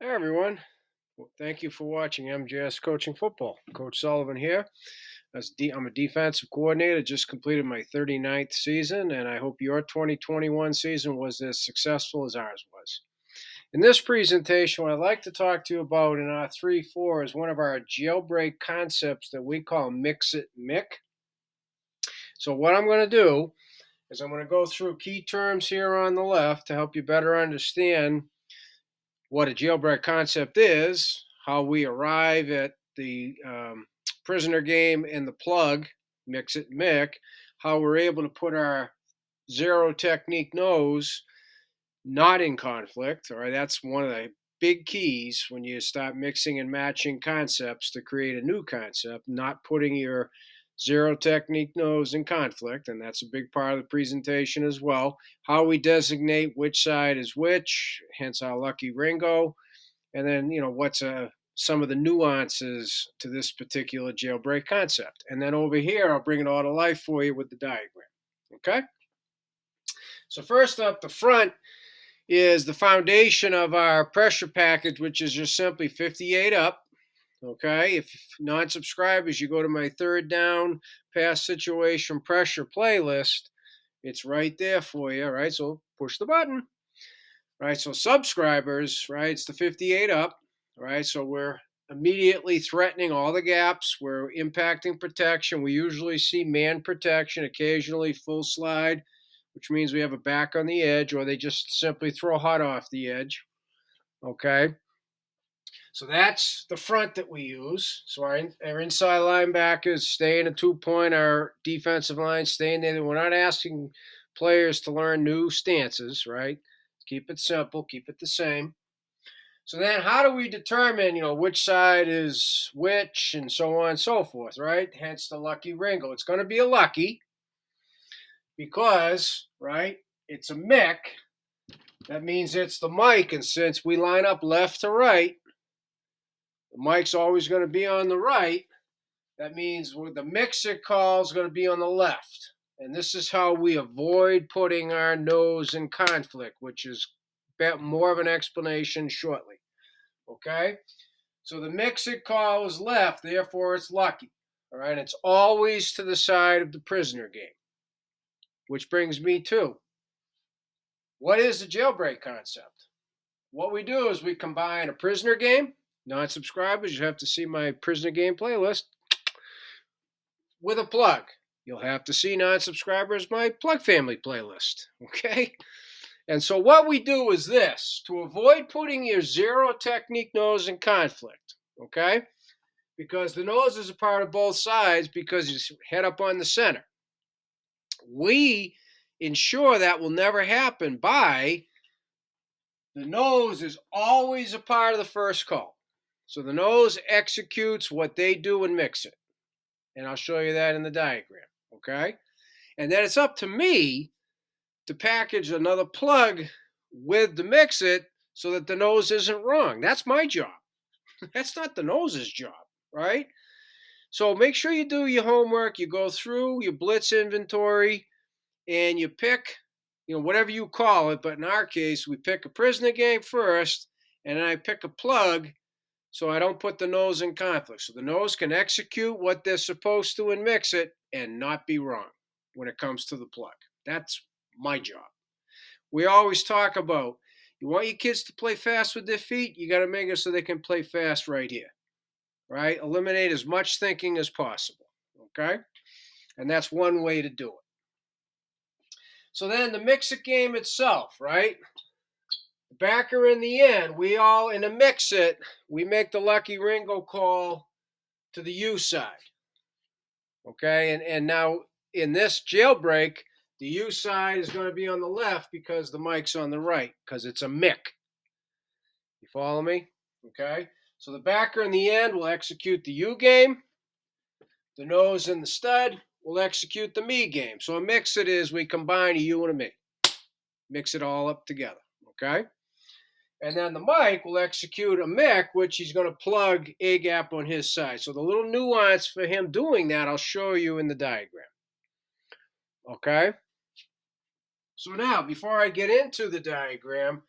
Hey everyone. Thank you for watching MJS Coaching Football. Coach Sullivan here. I'm a defensive coordinator, just completed my 39th season, and I hope your 2021 season was as successful as ours was. In this presentation, what I'd like to talk to you about in our 3-4 is one of our jailbreak concepts that we call It-Mick. So what I'm going to do is I'm going to go through key terms here on the left to help you better understand what a jailbreak concept is, how we arrive at the prisoner game and the plug, It-Mick, how we're able to put our zero technique nose not in conflict. All right, that's one of the big keys when you start mixing and matching concepts to create a new concept, not putting your zero technique nose in conflict. And that's a big part of the presentation as well. How we designate which side is which, hence our lucky Ringo. And then, what's some of the nuances to this particular jailbreak concept. And then over here, I'll bring it all to life for you with the diagram. Okay? So first up, the front is the foundation of our pressure package, which is just simply 58 up. Okay, if non-subscribers, you go to my third down pass situation pressure playlist. It's right there for you. Right, so push the button. Right, so subscribers, right, it's the 58 up. Right, so we're immediately threatening all the gaps. We're impacting protection. We usually see man protection, occasionally full slide, which means we have a back on the edge, or they just simply throw hot off the edge. Okay. So that's the front that we use. So our inside linebackers stay in a 2 point. Our defensive line stay in there. We're not asking players to learn new stances, right? Keep it simple, keep it the same. So then how do we determine, which side is which and so on and so forth, right? Hence the lucky Ringo. It's going to be a lucky because, right, it's a Mick. That means it's the Mike. And since we line up left to right, the Mike's always going to be on the right. That means the mixer call is going to be on the left. And this is how we avoid putting our nose in conflict, which is more of an explanation shortly. Okay? So the mixer call is left, therefore it's lucky. All right? It's always to the side of the prisoner game. Which brings me to, what is the jailbreak concept? What we do is we combine a prisoner game. Non-subscribers, you have to see my prisoner game playlist with a plug. You'll have to see non-subscribers my plug family playlist. Okay? And so what we do is this, to avoid putting your zero technique nose in conflict, okay? Because the nose is a part of both sides because you head up on the center. We ensure that will never happen by the nose is always a part of the first call. So the nose executes what they do and mix it. And I'll show you that in the diagram, okay? And then it's up to me to package another plug with the mix it so that the nose isn't wrong. That's my job. That's not the nose's job, right? So make sure you do your homework, you go through your blitz inventory, and you pick, whatever you call it. But in our case, we pick a prisoner game first, and then I pick a plug so I don't put the nose in conflict. So the nose can execute what they're supposed to and mix it and not be wrong when it comes to the plug. That's my job. We always talk about, you want your kids to play fast with their feet, you got to make it so they can play fast right here, right? Eliminate as much thinking as possible, okay? And that's one way to do it. So then the mix-it game itself, right? The backer in the end, we all, in a mix-it, we make the lucky Ringo call to the U side, okay? And now in this jailbreak, the U side is going to be on the left because the mic's on the right because it's a Mick. You follow me? Okay? So the backer in the end will execute the U game. The nose and the stud will execute the me game. So a mix it is we combine a U and a me. Mix it all up together. Okay? And then the Mike will execute a Mick, which he's going to plug a gap on his side. So the little nuance for him doing that, I'll show you in the diagram. Okay? So now, before I get into the diagram,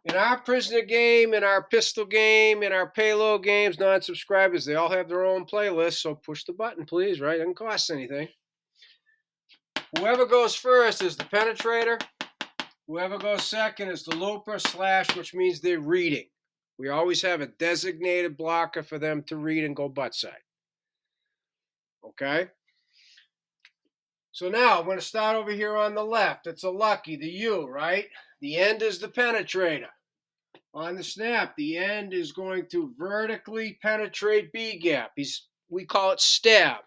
In our prisoner game, in our pistol game, in our payload games, non-subscribers, they all have their own playlist, so push the button, please, right? It doesn't cost anything. Whoever goes first is the penetrator. Whoever goes second is the looper / which means they're reading. We always have a designated blocker for them to read and go butt side. Okay? So now I'm going to start over here on the left. It's a lucky, the U, right? The end is the penetrator. On the snap, the end is going to vertically penetrate B gap. We call it stab,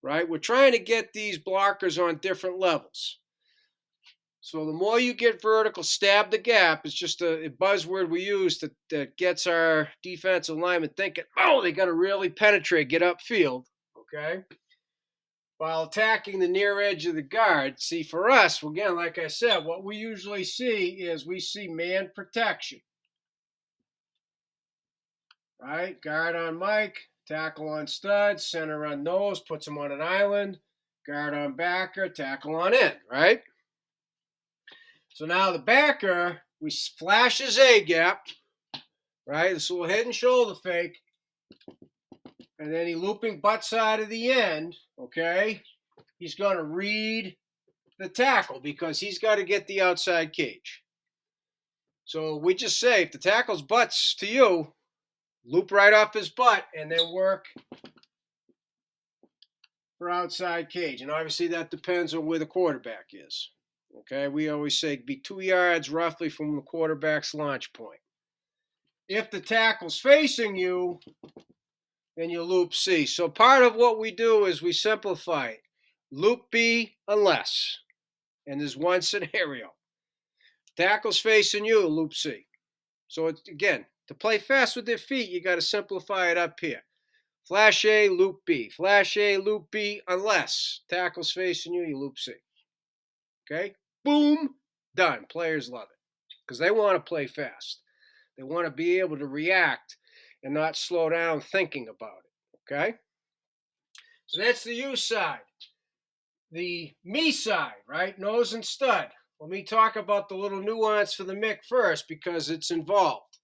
right? We're trying to get these blockers on different levels. So the more you get vertical, stab the gap is just a buzzword we use that gets our defensive linemen thinking, oh, they got to really penetrate, get upfield, okay? While attacking the near edge of the guard. See, for us, again, like I said, what we usually see is we see man protection. Right? Guard on Mike, tackle on stud, center on nose, puts him on an island, guard on backer, tackle on end, right? So now the backer, we flash his A gap, right? This little head and shoulder fake, and then he looping butt side of the end, okay? He's going to read the tackle because he's got to get the outside cage. So we just say, if the tackle's butts to you, loop right off his butt and then work for outside cage. And obviously that depends on where the quarterback is. Okay, we always say be 2 yards roughly from the quarterback's launch point. If the tackle's facing you, then you loop C. So part of what we do is we simplify it. Loop B unless. And there's one scenario. Tackle's facing you, loop C. So it's, again, to play fast with their feet, you got to simplify it up here. Flash A, loop B. Flash A, loop B, unless tackle's facing you, you loop C. Okay? Boom, done. Players love it because they want to play fast. They want to be able to react and not slow down thinking about it. Okay? So that's the U side. The me side, right? Nose and stud. Let me talk about the little nuance for the Mick first because it's involved.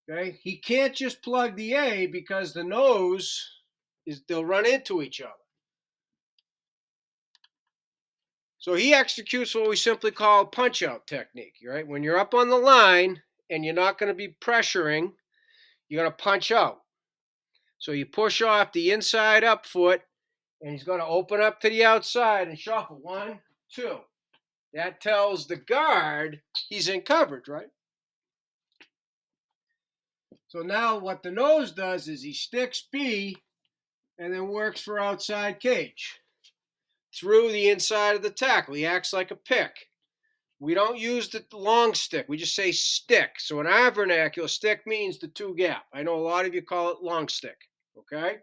Okay? He can't just plug the A because the nose they'll run into each other. So he executes what we simply call a punch-out technique, right? When you're up on the line and you're not going to be pressuring, you're going to punch out. So you push off the inside up foot, and he's going to open up to the outside and shuffle. 1, 2. That tells the guard he's in coverage, right? So now what the nose does is he sticks B and then works for outside cage through the inside of the tackle. He acts like a pick. We don't use the long stick. We just say stick. So in our vernacular, stick means the 2 gap. I know a lot of you call it long stick. Okay?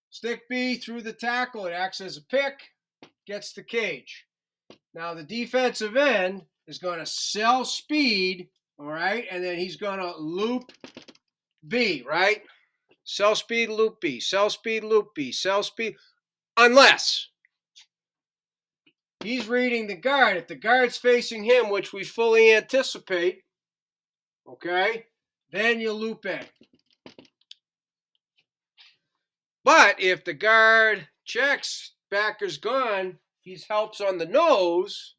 Stick B through the tackle. It acts as a pick, gets the cage. Now the defensive end is going to sell speed, all right? And then he's going to loop B, right? Sell speed, loop B. Sell speed, loop B. Sell speed, unless he's reading the guard. If the guard's facing him, which we fully anticipate, okay, then you loop A. But if the guard checks, backer's gone, he helps on the nose,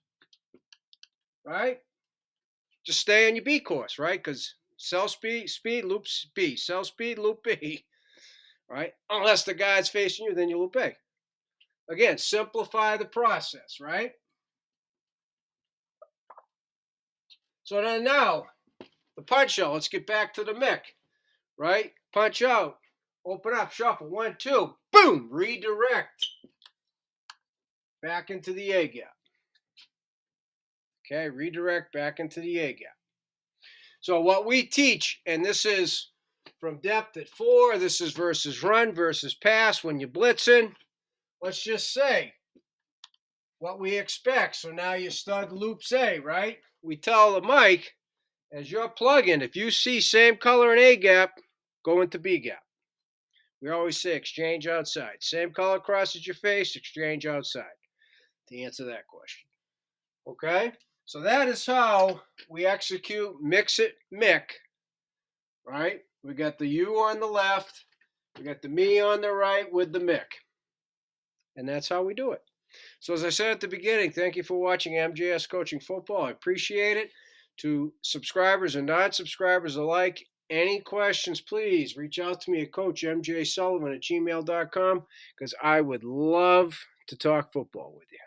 right? Just stay on your B course, right? Because sell speed, loop B. Sell speed, loop B, right? Unless the guy's facing you, then you loop A. Again, simplify the process, right? So then now, the punch out. Let's get back to the Mick, right? Punch out. Open up, shuffle. 1, 2. Boom! Redirect. Back into the A gap. Okay, redirect back into the A gap. So what we teach, and this is from depth at 4, this is versus run versus pass when you're blitzing. Let's just say what we expect. So now your stud loops A, right? We tell the Mike, as your plug-in, if you see same color in A gap, go into B gap. We always say exchange outside. Same color crosses your face, exchange outside to answer that question. Okay? So that is how we execute Mix It Mick, right? We got the you on the left, we got the me on the right with the Mick. And that's how we do it. So as I said at the beginning, thank you for watching MJS Coaching Football. I appreciate it. To subscribers and non-subscribers alike, any questions, please reach out to me at CoachMJSullivan@gmail.com because I would love to talk football with you.